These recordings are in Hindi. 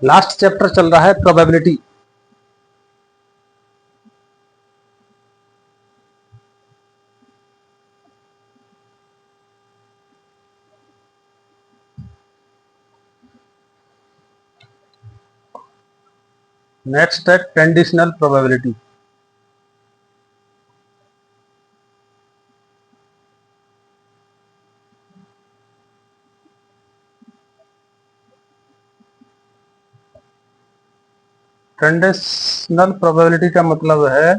लास्ट चैप्टर चल रहा है प्रोबेबिलिटी। नेक्स्ट है कंडीशनल प्रोबेबिलिटी। कंडीशनल प्रोबेबिलिटी का मतलब है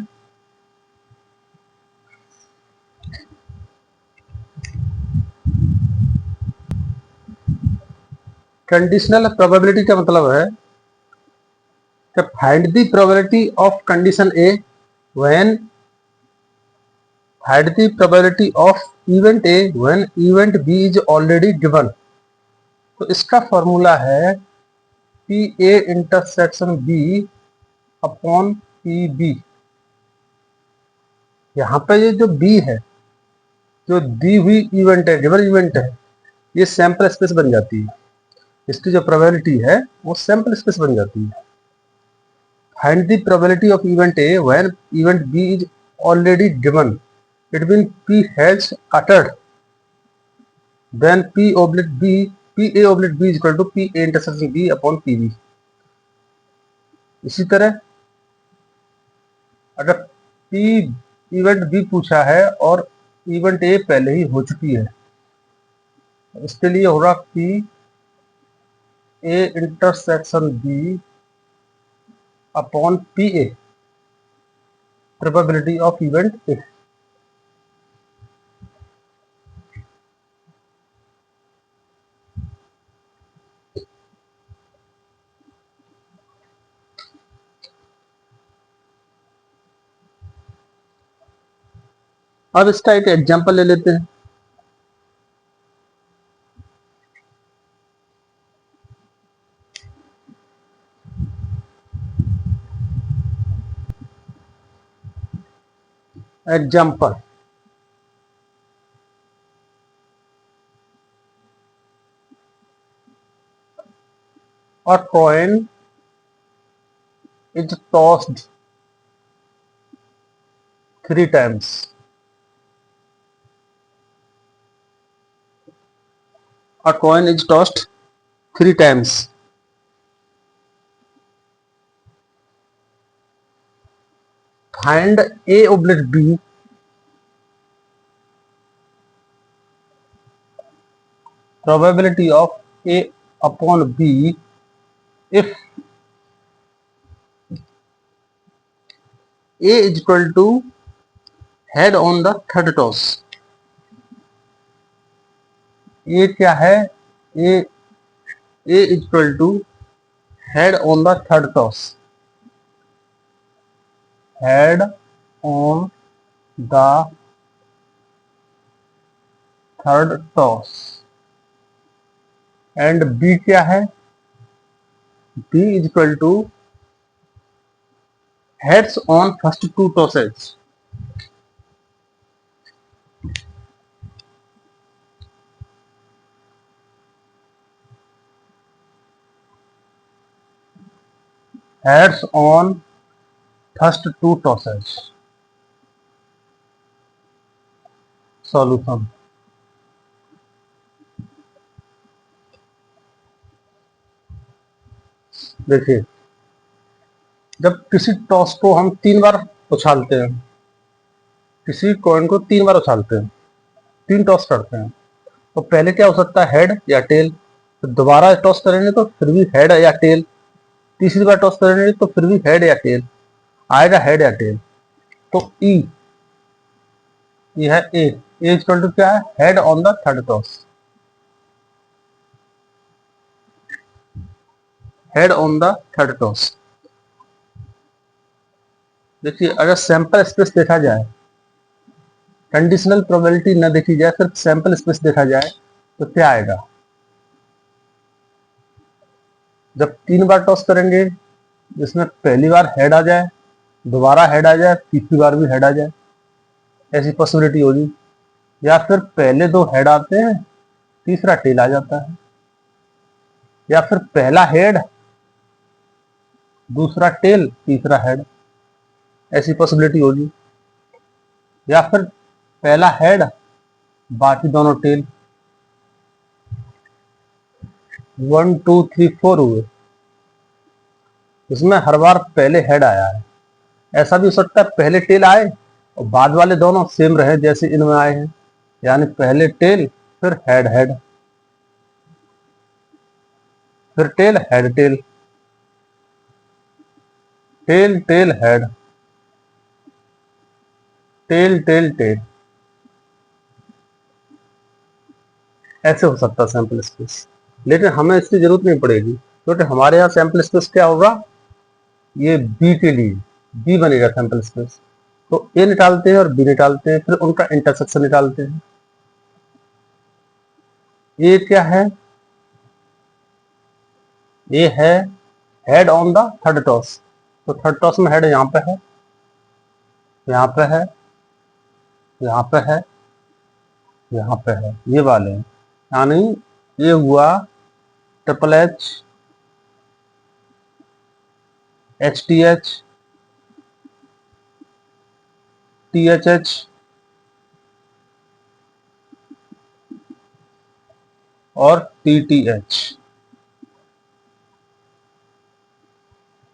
कंडीशनल प्रोबेबिलिटी का मतलब है कि find the probability of condition A when find the probability of event A when event B is already given. तो इसका फॉर्मूला है P A intersection B upon P B. यहाँ पे ये जो बी है, जो दी हुई इवेंट है, गिवन इवेंट है, ये सैंपल स्पेस बन जाती है। इसकी जो प्रोबेबिलिटी है वो सैंपल स्पेस बन जाती है। Find the probability of event A when event B is already given. It mean P has uttered then P oblique B, P A oblique B is equal to P A intersection B upon P B. इसी तरह अगर पी इवेंट बी पूछा है और इवेंट ए पहले ही हो चुकी है, इसके लिए होगा P A intersection B upon P A probability of event A. अब इसका एक एग्जांपल ले लेते हैं। Example, a coin is tossed 3 times. A coin is tossed 3 times. Find A oblique B probability of A upon B if A is equal to head on the third toss. A क्या है? A is equal to head on the third toss. Head on the third toss. And B क्या है? B is equal to heads on first 2 tosses. Heads on first 2 tosses. Solution. देखिए, जब किसी टॉस को हम 3 बार उछालते हैं, किसी कॉइन को 3 बार उछालते हैं, 3 टॉस करते हैं, तो पहले क्या हो सकता है? हेड या टेल। तो दोबारा टॉस करेंगे तो फिर भी हेड या टेल। तीसरी बार टॉस करेंगे तो फिर भी हेड या टेल आएगा, हेड या टेल। तो ई ये है ए इक्वल टू क्या है? Head on the third toss. Head on the third toss. देखिए, अगर सैंपल स्पेस देखा जाए, कंडीशनल प्रोबेबिलिटी न देखी जाए, सिर्फ सैंपल स्पेस देखा जाए, तो क्या आएगा? जब 3 बार टॉस करेंगे, जिसमें पहली बार हेड आ जाए, दोबारा हेड आ जाए, तीसरी बार भी हेड आ जाए, ऐसी पॉसिबिलिटी होगी। या फिर पहले 2 हेड आते हैं, तीसरा टेल आ जाता है। या फिर पहला हेड, दूसरा टेल, तीसरा हेड, ऐसी पॉसिबिलिटी होगी। या फिर पहला हेड, बाकी दोनों टेल। 1 2 3 4 हुए, इसमें हर बार पहले हेड आया है। ऐसा भी हो सकता है पहले टेल आए और बाद वाले दोनों सेम रहे जैसे इनमें आए हैं, यानी पहले टेल फिर हेड हेड, फिर tail head tail, tail tail head, tail tail tail. ऐसे हो सकता है सैंपल स्पेस, लेकिन हमें इसकी जरूरत नहीं पड़ेगी, क्योंकि हमारे यहाँ सैंपल स्पेस क्या होगा, ये बी के लिए बी बनेगा सैंपल स्पेस। तो ए निकालते हैं और बी निकालते हैं, फिर उनका इंटरसेक्शन निकालते हैं। ए क्या है, ए है head on the third toss. तो थर्ड टॉस में हेड यहाँ पे है, यहाँ पे है, यहाँ पे है, यहाँ पे है, ये वाले हैं। यानी ये हुआ triple H, H T H, T H H और टी टी एच।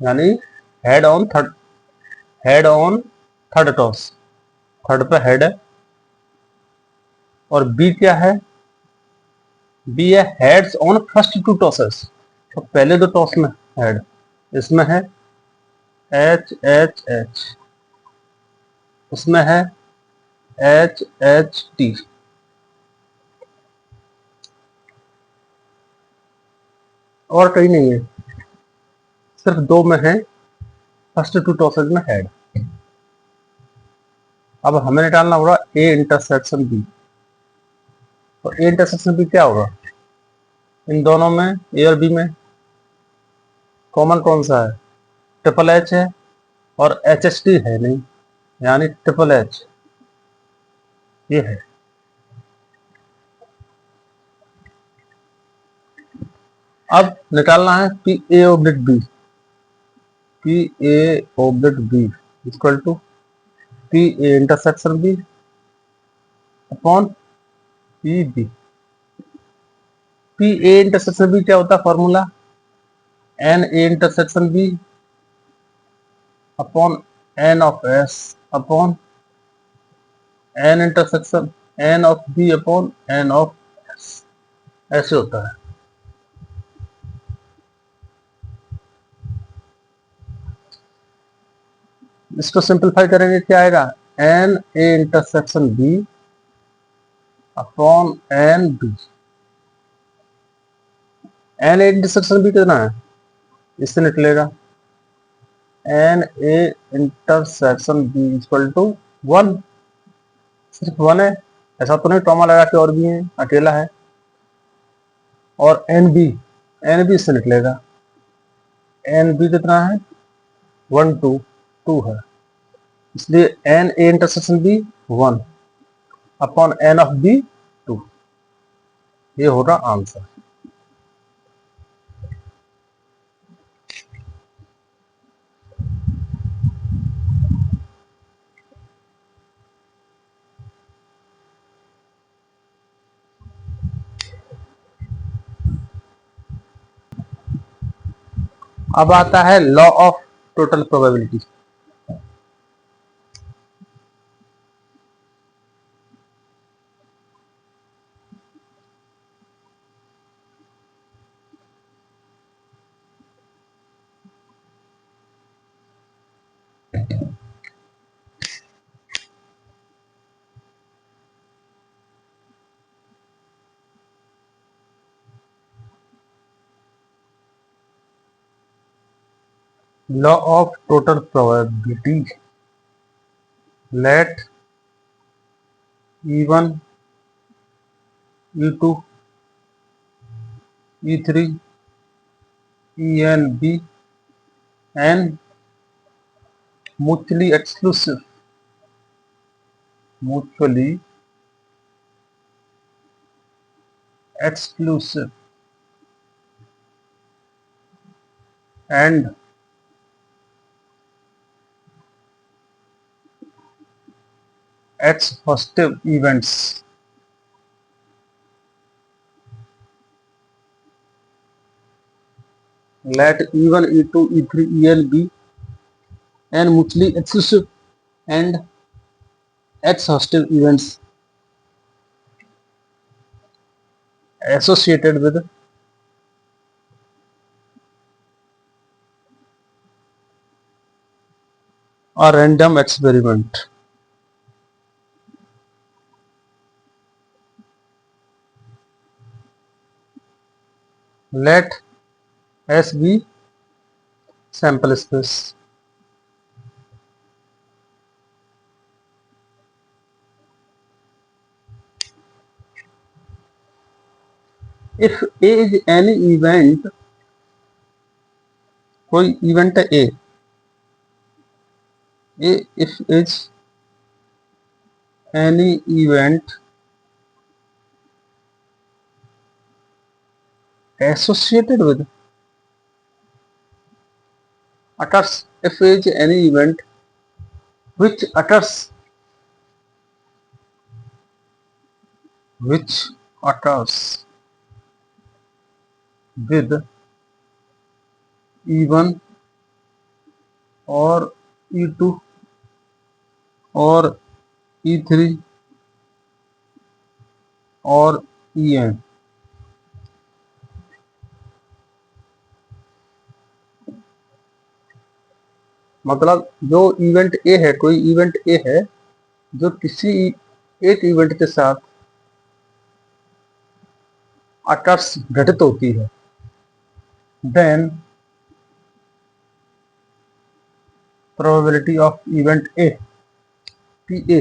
यानी head on third, head on third toss, third पे हेड है। और बी क्या है, बी है heads on first two tosses. तो पहले दो टॉस में हेड, इसमें है एच एच एच, उसमें है एच एच टी। और कहीं नहीं है, सिर्फ दो में है फर्स्ट टू टॉसेज में हेड। अब हमें निकालना होगा ए इंटरसेक्शन बी। तो ए इंटरसेक्शन बी क्या होगा, इन दोनों में ए और बी में कॉमन कौन सा है, ट्रिपल एच है और एच एच टी है नहीं, यानी ट्रिपल एच ये है। अब निकालना है P A oblique B, P A oblique B equal to P A intersection B upon P B. P A intersection B क्या होता है formula, n A intersection B upon n of S upon n intersection n of B upon n of S, ऐसे होता है। इसको सिंपलीफाई करेंगे क्या आएगा, n A intersection B upon n B. N A intersection B कितना है, इससे निकलेगा N A intersection B equal to 1, सिर्फ 1 है, ऐसा तो नहीं टॉमा लगा के और भी है, अकेला है। और एन बी, एन बी इससे निकलेगा एन बी कितना है 1 2 2 है, इसलिए n A intersection B 1 upon n of B 2, ये होगा आंसर। अब आता है law of total probability. Law of total probability, let E1 E2 E3 EN be and mutually exclusive, mutually exclusive and its hosted events. Let E1, E2, E3, En be n mutually exclusive and its hosted events associated with a random experiment. Let S be sample space. If A is any event, कोई इवेंट है A if is any event associated with utters if is any event which utters with E1 or E2 or E3 और En, मतलब जो इवेंट ए है, कोई इवेंट ए है जो किसी एक इवेंट के साथ अटर्स घटित होती है, then probability of event A P A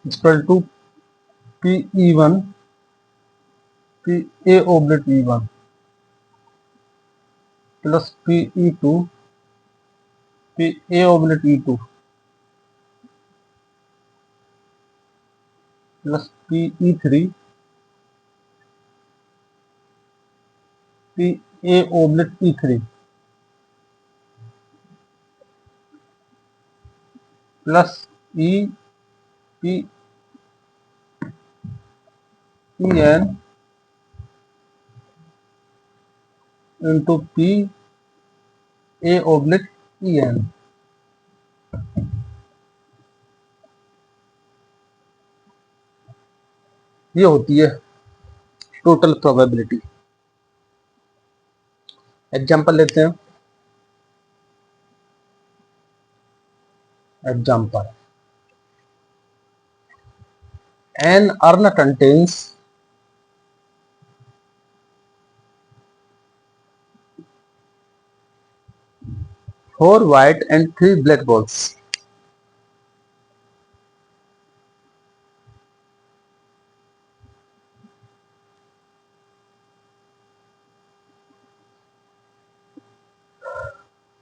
equal to P E one P A oblique E one plus P E two P A oblique E two plus P E three P A oblique E three plus E P E n into P A oblique E n. ये होती है टोटल प्रोबेबिलिटी। एग्जाम्पल लेते हैं। Example, an urn contains 4 white and 3 black balls.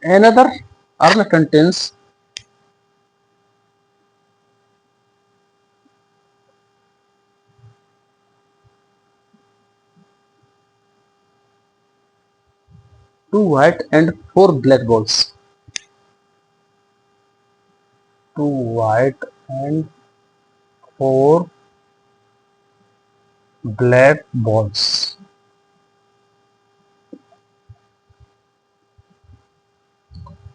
Another urn contains 2 white and 4 black balls. 2 white and 4 black balls.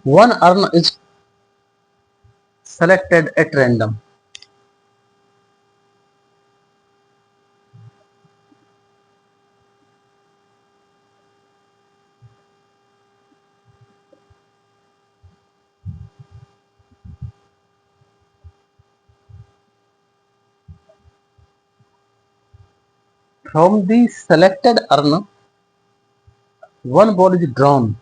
One urn is selected at random. From the selected urn, one ball is drawn.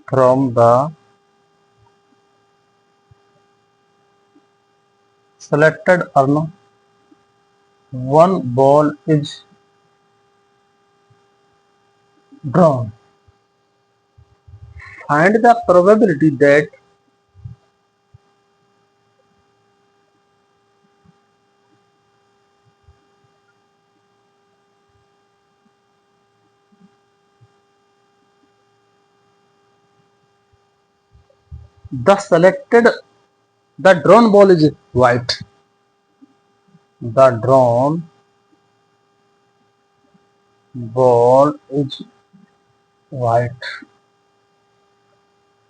From the selected urn, one ball is drawn. Find the probability that The drawn ball is white. The drawn ball is white.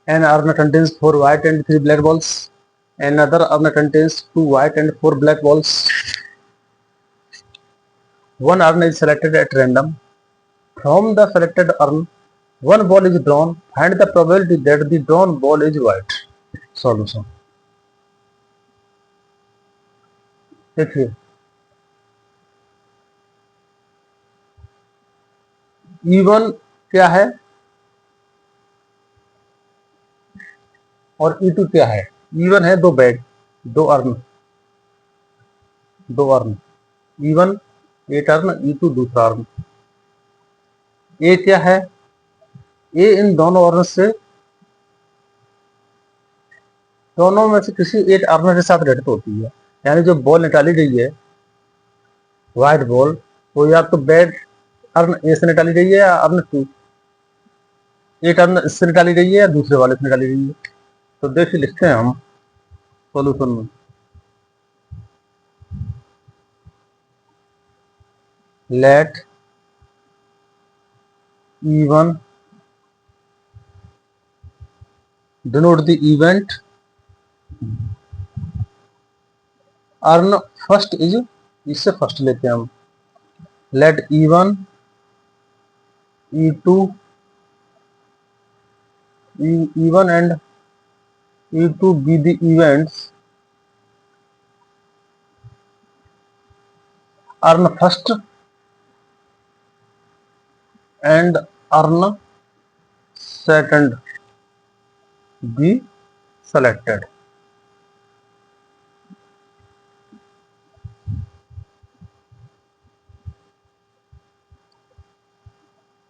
An urn contains 4 white and 3 black balls. Another urn contains 2 white and 4 black balls. One urn is selected at random. From the selected urn, one ball is drawn. Find the probability that the drawn ball is white. Solution. देखिए E1 क्या है और E2 क्या है? E1 है दो बैग, दो अर्न, E1 एक अर्न, E2 दूसरा अर्न। ए क्या है? ए इन दोनों अर्न से, दोनों में से किसी एक अर्न के साथ घटित होती है। यानी जो बॉल निकाली गई है व्हाइट बॉल, वो या तो बैग अर्न ए से निकाली गई है या अर्न टू, एक अर्न इससे निकाली गई है या दूसरे वाले से निकाली गई है। तो देखिए लिखते हैं हम सॉल्यूशन में। Let E1 denote the event urn first is, इससे फर्स्ट लेते हैं हम। Let E1 E2 E1 and E2 be the events urn first and urn second be selected।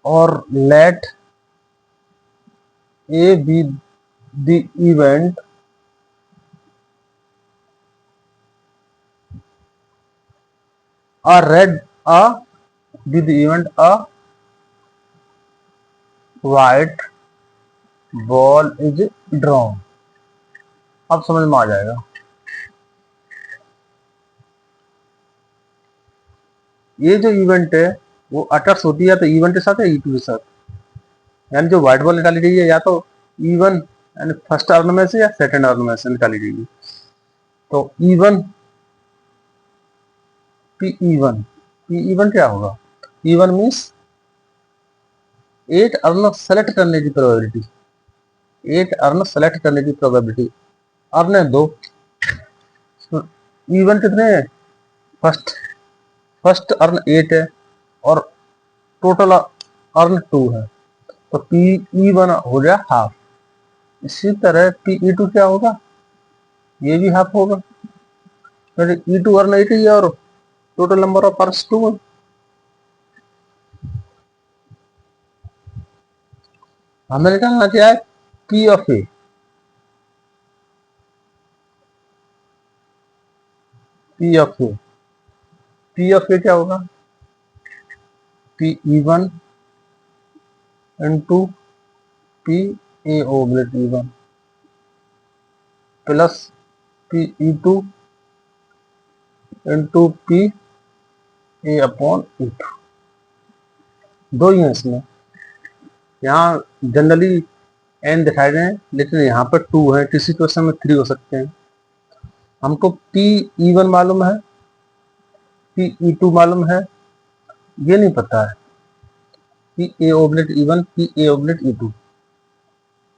और let A be the event be the event a white ball is drawn। अब समझ में आ जाएगा। ये जो इवेंट है वो अटर्स होती है तो इवेंट के साथ है E2 के साथ। यानी जो व्हाइट बॉल निकाली गई है या तो E1 यानी फर्स्ट अर्न में से या सेकंड अर्न में से निकाली गई है। तो E1 P1 क्या होगा? E1 मीन्स 8 अर्न सेलेक्ट करने की प्रोबेबिलिटी, 8 अर्न सेलेक्ट करने की प्रोबेबिलिटी। अर्न है 2, E1 कितने हैं? फर्स्ट अर्न 8 है और टोटल अर्न 2 है, तो P1 हो गया हाफ। इसी तरह P2 क्या होगा? ये भी हाफ होगा। E2 अर्न 8 ही है और टोटल नंबर ऑफ अर्न्स 2 है। हमें निकालना क्या है? P of A. P of A क्या होगा? P1 into PA/E1 plus P2 into PA/E2। दो ही है इसमें, यहाँ जनरली n दिखाए गए हैं लेकिन यहाँ पर 2 है, किसी क्वेश्चन में 3 हो सकते हैं। हमको PE1 मालूम है, PE2 मालूम है, ये नहीं पता है PA/E1 PA/E2।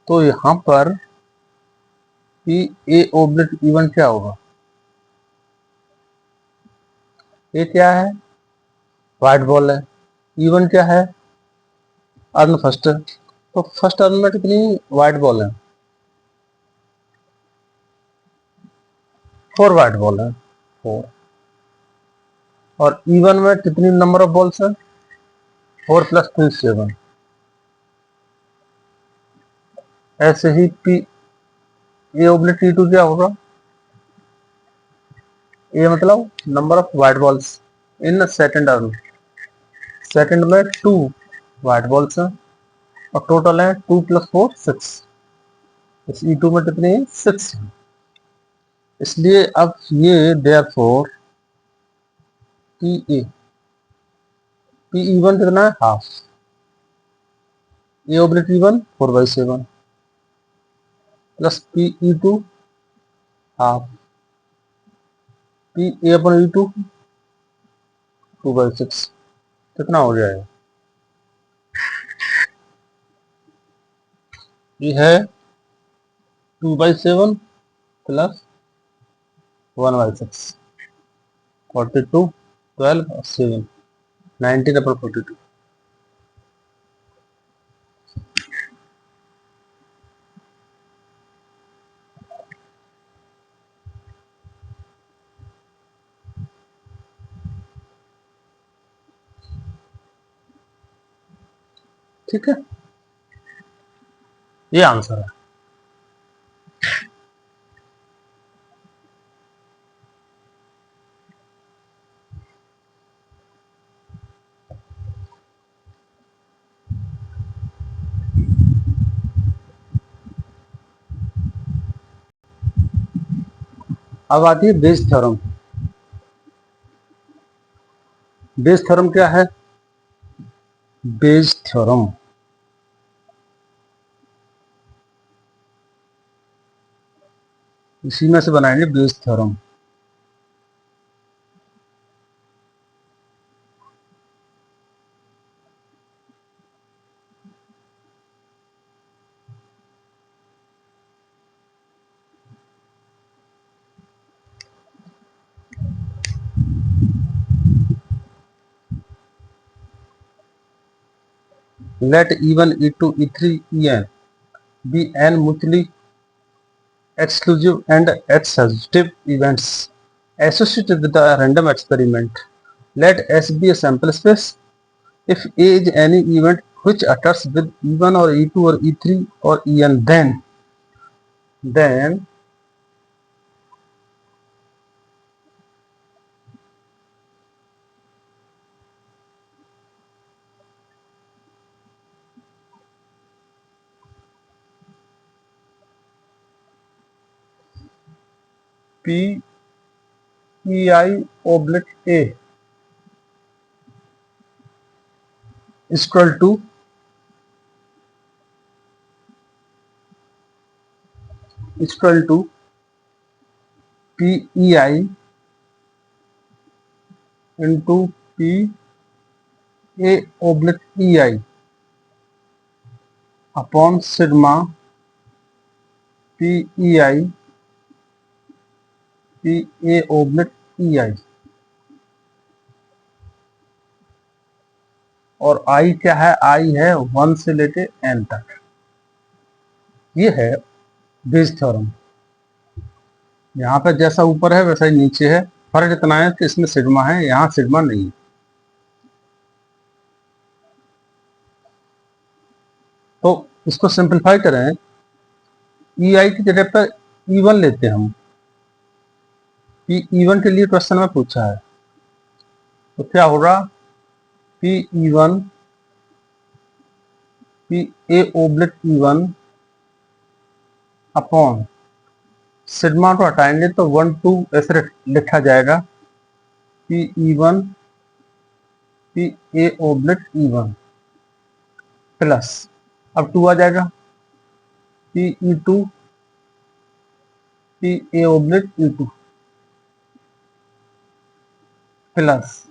तो यहाँ पर PA/E1 क्या होगा? ये क्या है? व्हाइट बॉल है। E1 क्या है? अर्न फर्स्ट है। तो फर्स्ट अर्न में कितनी व्हाइट बॉल है? 4 व्हाइट बॉल है, 4। और E1 में कितनी नंबर ऑफ बॉल्स है? 4 + 3 7। ऐसे ही PA/E2 क्या होगा? ये मतलब number of white balls in second earn. Second में 2 व्हाइट बॉल्स हैं और टोटल है 2 + 4 6। इस E2 में कितनी है 6 है, इसलिए अब ये देयरफॉर PE PE1 कितना है half, A oblique E1 4/7 plus PE2 half, PA upon E2 2/6 कितना हो जाएगा, ये है 2/7 प्लस 1/6 42 12 और 7 19/42। ठीक है, ये आंसर है। अब आती है बेस थ्योरम। बेस थ्योरम क्या है, बेस थ्योरम इसी में से बनाएंगे Bayes theorem. Let E1 E2 E3 En be n mutually exclusive and adjunctive events associated with a random experiment. Let S be a sample space. If A is any event which occurs with E1 or E2 or E3 or En, then P EI oblique A is equal to PEI into PA oblique EI upon sigma PEI PA oblique EI, और I क्या है, I है 1 से लेके n तक। ये है बेस थ्योरम। यहाँ पे जैसा ऊपर है वैसा ही नीचे है, फर्क इतना है कि इसमें सिग्मा है, यहाँ सिग्मा नहीं है। तो इसको सिंपलीफाई करें, EI की जगह पर E1 लेते हैं हम, कि E1 के लिए क्वेश्चन में पूछा है, तो क्या होगा, PE1 PA oblique E1 upon sigma को हटाएंगे तो 1 2 ऐसे लिखा जाएगा, PE1 PA oblique E1 plus, अब 2 आ जाएगा, PE2 PA oblique E2 plus,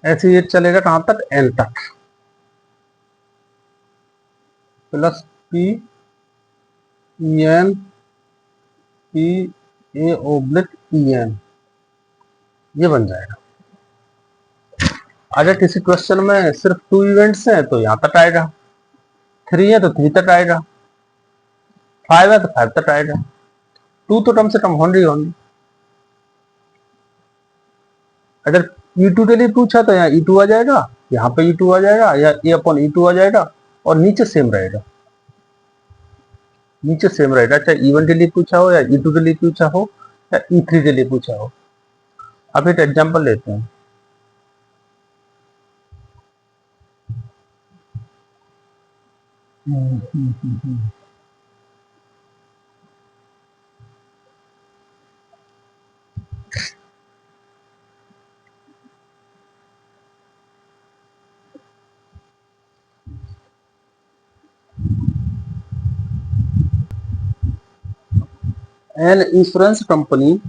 ऐसे ये चलेगा कहाँ तक, n तक, plus PEN PA oblique EN, ये बन जाएगा। अगर किसी क्वेश्चन में सिर्फ 2 इवेंट्स हैं तो यहाँ तक आएगा, 3 है तो 3 तक आएगा, 5 है तो 5 तक आएगा, 2 तो कम से कम होंगे। अगर E2 के लिए पूछा तो यहाँ E2 आ जाएगा, यहाँ पे E2 आ जाएगा, या A अपॉन E2 आ जाएगा, और नीचे सेम रहेगा, नीचे सेम रहेगा, चाहे E1 के लिए पूछा हो या E2 के लिए पूछा हो या E3 के लिए पूछा हो। अब एक एग्जांपल लेते हैं। An insurance company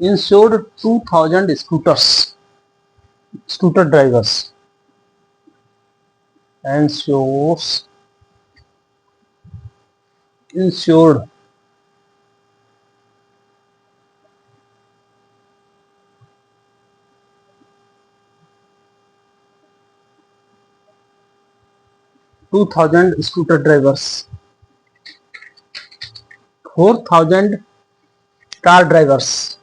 insured 2000 scooter drivers ensures insured 2000 scooter drivers, 4000 car drivers,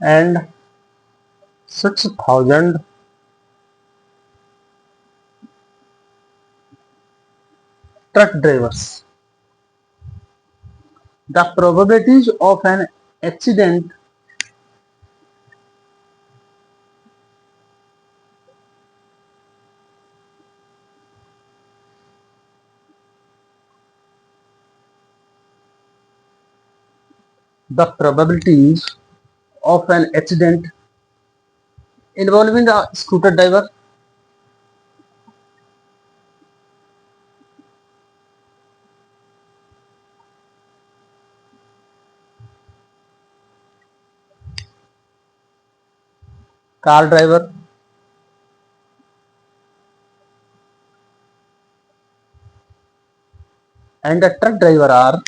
and 6000 truck drivers. The probabilities of an accident the probabilities of an accident involving a scooter driver, car driver, and a truck driver are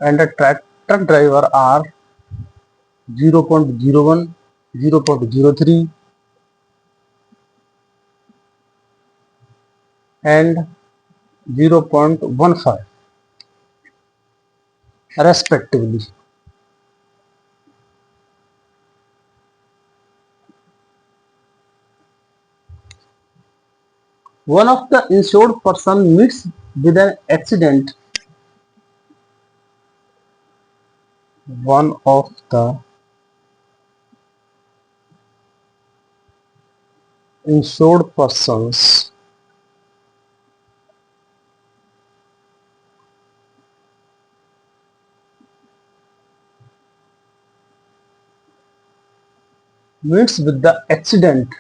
and a truck driver are 0.01, 0.03 and 0.15 respectively. One of the insured person meets with an accident. One of the insured persons meets with the accident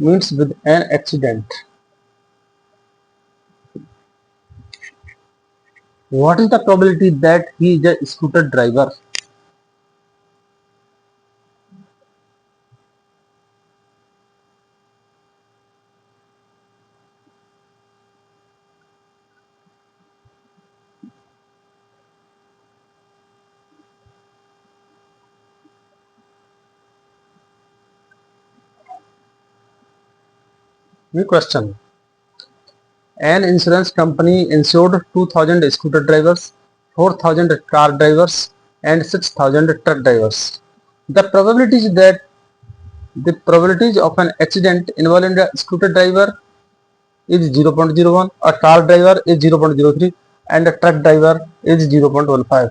meets with an accident. What is the probability that he is a scooter driver? New question. An insurance company insured 2000 scooter drivers, 4000 car drivers, and 6000 truck drivers. The probabilities that the probabilities of an accident involving a scooter driver is 0.01, a car driver is 0.03, and a truck driver is 0.15.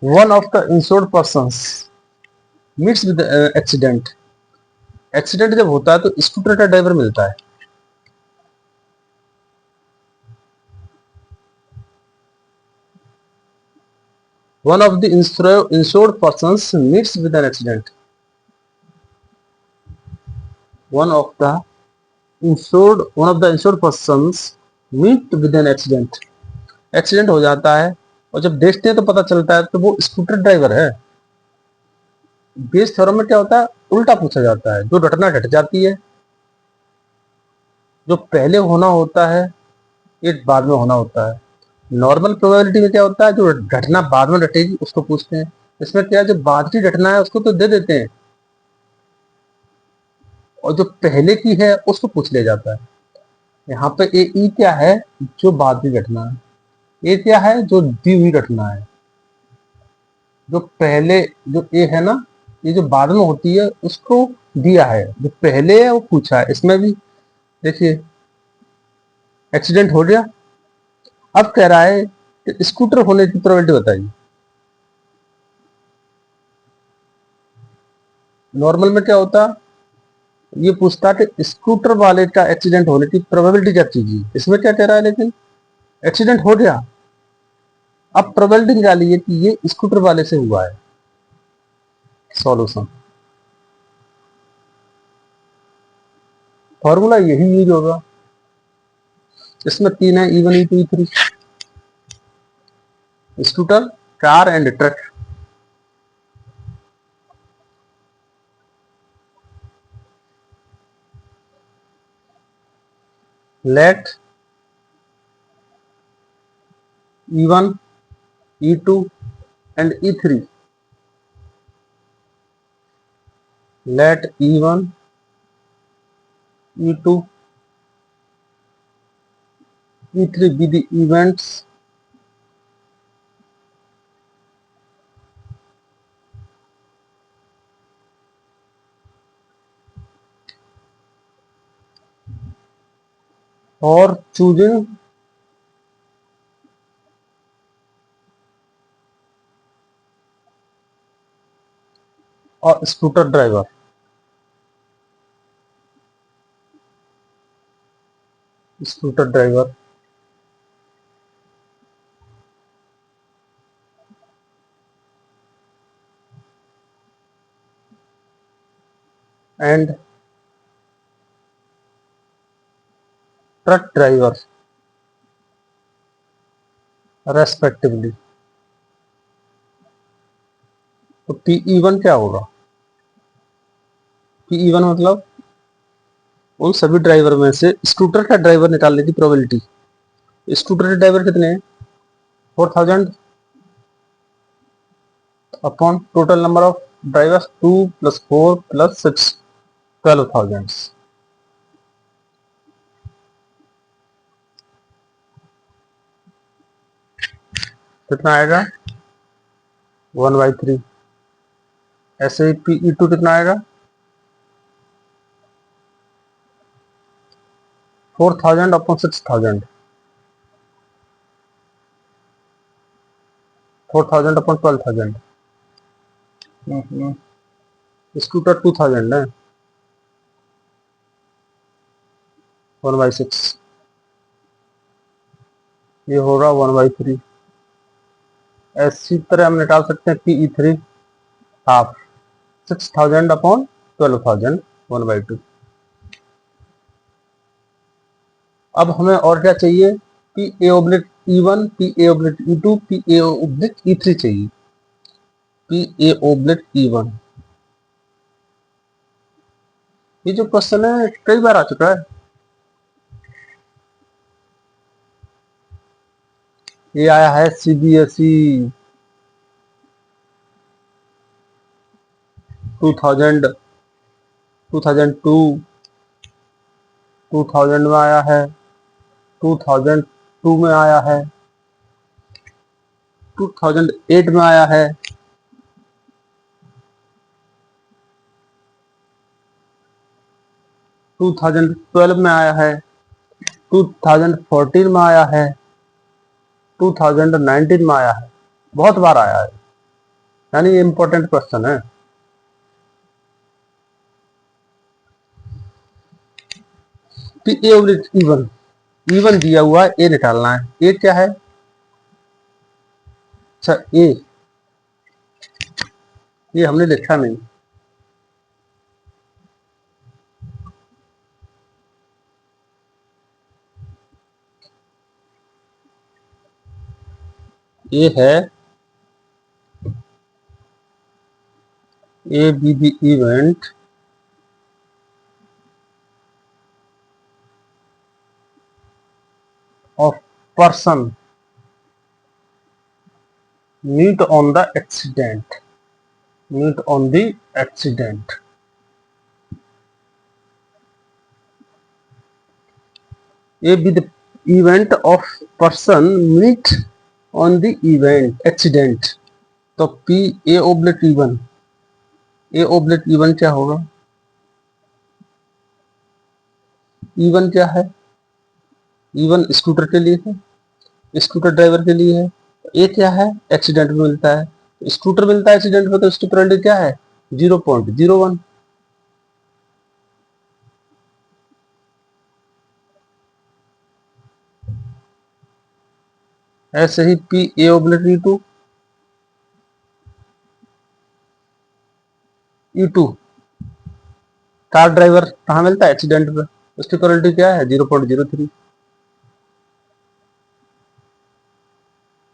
One of the insured persons meets with the accident. Accident जब होता है तो स्कूटर का ड्राइवर मिलता है. One of the insured persons meets with an accident. One of the insured persons meet with an accident. Accident हो जाता है और जब देखते हैं तो पता चलता है तो वो स्कूटर ड्राइवर है. बेस थ्योरम में क्या होता है, उल्टा पूछा जाता है. जो घटना घट जाती है, जो पहले होना होता है, ये बाद में होना होता है. नॉर्मल प्रोबेबिलिटी में क्या होता है, जो घटना बाद में घटेगी उसको पूछते हैं. इसमें क्या है, जो बाद की घटना है उसको तो दे देते हैं और जो पहले की है उसको पूछ लिया जाता है. यहाँ पे ए ई क्या है, जो बाद की घटना है. ए क्या है, जो दी हुई घटना है. जो पहले जो ए है ना, ये जो बाद में होती है उसको दिया है, जो पहले है वो पूछा है। इसमें भी देखिए एक्सीडेंट हो गया, अब कह रहा है कि स्कूटर होने की प्रोबेबिलिटी बताइए। नॉर्मल में क्या होता, ये पूछता कि स्कूटर वाले का एक्सीडेंट होने की प्रोबेबिलिटी क्या कीजिए। इसमें क्या कह रहा है, लेकिन एक्सीडेंट हो गया, अब प्रोबेबिलिटी निकालिए कि ये स्कूटर वाले से हुआ है। सॉल्यूशन फॉर्मूला यही यूज होगा। इसमें तीन है, E1 E2 E3। Scooter, car and truck. Let E1 E2 and E3, let E1 E2 E3 be the events for choosing a scooter driver. Scooter driver and truck driver respectively. तो PE1 क्या होगा? PE1 मतलब उन सभी ड्राइवर में से स्कूटर का ड्राइवर निकालने की प्रोबेबिलिटी। स्कूटर के ड्राइवर कितने हैं? 4000 upon total number of drivers 2 + 4 + 6, 12,000। कितना आएगा? 1/3। ऐसे ही PE2 कितना आएगा? 4000 अपॉन 6000, 4000 अपॉन 12,000। स्कूटर 2000 है, 1/6। ये होगा 1/3। ऐसी तरह हम निकाल सकते हैं PE3 हाफ, 6000 अपॉन 12,000, 1/2। अब हमें और क्या चाहिए? PA/E1, PA/E2, PA/E3 चाहिए। PA/E1, ये जो क्वेश्चन है कई बार आ चुका है। ये आया है CBSE 2000, 2002, 2000 में आया है, 2002 में आया है, 2008 में आया है, 2012 में आया है, 2014 में आया है, 2019 में आया है। बहुत बार आया है, यानी ये इंपॉर्टेंट क्वेश्चन है। PA/E1, E1 दिया हुआ है, ए निकालना है। ए क्या है? अच्छा ए, ये हमने लिखा नहीं। ए है A be the event of person meet on the accident, meet on the accident। A be the event of person meet on the event accident। तो P A oblique E1, A oblique E1 क्या होगा? E1 क्या है? E1 स्कूटर के लिए है, स्कूटर ड्राइवर के लिए है। ए क्या है? एक्सीडेंट में मिलता है। स्कूटर मिलता है एक्सीडेंट में तो स्टूपिडिटी क्या है? 0.01। ऐसे ही P A oblique E2, car driver कहाँ मिलता है? एक्सीडेंट में, उसकी प्रोबेबिलिटी क्या है? 0.03।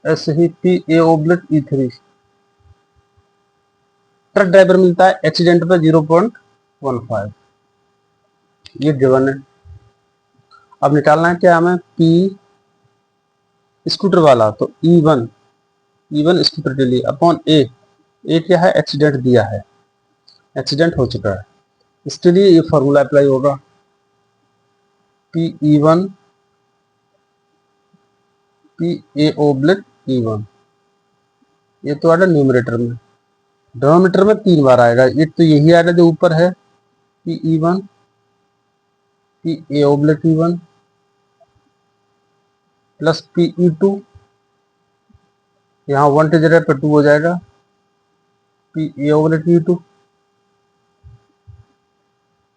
ऐसे ही P A oblique E3, truck driver मिलता है एक्सीडेंट पे 0.15। ये गिवन है। अब निकालना है क्या हमें? पी स्कूटर वाला, तो E1 स्कूटर के लिए अपॉन ए क्या है? एक्सीडेंट दिया है, एक्सीडेंट हो चुका है, इसके लिए ये फॉर्मूला अप्लाई होगा। P E1 P A oblique E1, ये तो आएगा न्यूमरेटर में। डिनोमिनेटर में 3 बार आएगा, एक तो यही आएगा जो ऊपर है, P E1 P A oblique E1 plus P E2, यहाँ 1 की जगह पर 2 हो जाएगा, P A oblique E2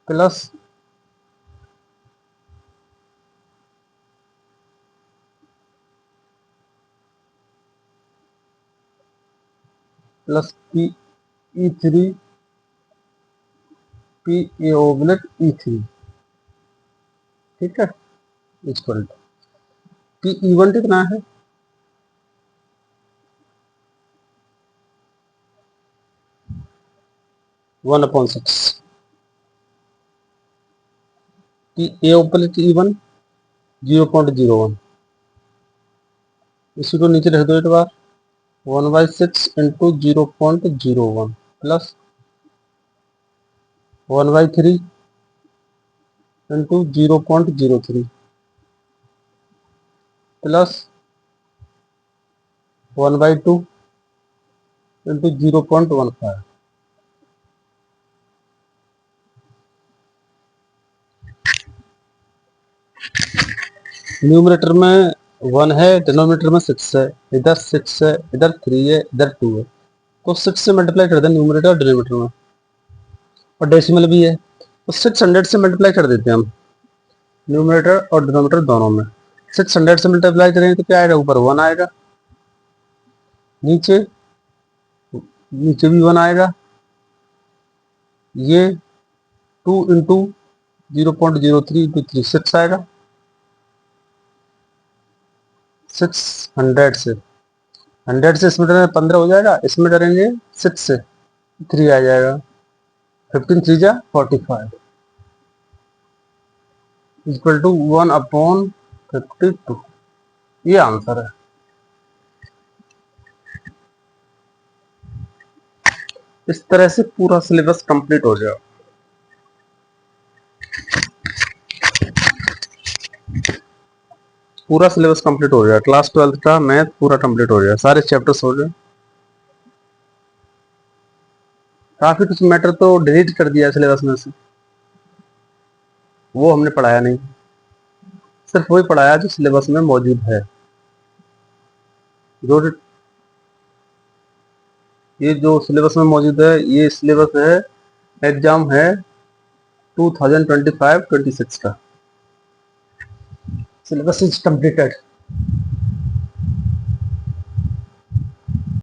plus P E3 P A oblique E3। ठीक है, इक्वल टू पी E1 कितना है? 1/6। पी ए ओब्लिक E1 0.01, इसी को नीचे रख दो एक बार, 1/6 into 0.01 plus 1/3 into 0.03 plus 1/2 into 0.15। Numerator में 1 है, डिनोमिनेटर में 6 है, इधर 6 है, इधर 3 है, इधर 2 है, तो 6 से मल्टीप्लाई कर दें न्यूमरेटर और डिनोमिनेटर में, और डेसिमल भी है तो 600 से मल्टीप्लाई कर देते हैं हम न्यूमरेटर और डिनोमिनेटर दोनों में। 600 से मल्टीप्लाई करेंगे तो क्या आएगा? ऊपर 1 आएगा, नीचे नीचे भी 1 आएगा, ये 2 इंटू 0.03 इंटू 3 6 आएगा, 600 से 100 से इसमें डरेंगे 15 हो जाएगा, इसमें डरेंगे 6 से 3 आ जाएगा, 15 3 जा 45 इक्वल टू 1/52। ये आंसर है। इस तरह से पूरा सिलेबस कंप्लीट हो जाए। पूरा सिलेबस कंप्लीट हो जाए, क्लास 12 का मैथ पूरा कंप्लीट हो जाए, सारे चैप्टर्स हो जाए। काफी कुछ मैटर तो डिलीट कर दिया सिलेबस में से, वो हमने पढ़ाया नहीं, सिर्फ वही पढ़ाया जो सिलेबस में मौजूद है। जो ये जो सिलेबस में मौजूद है, ये सिलेबस है, एग्जाम है 2025-26 का। Syllabus is completed.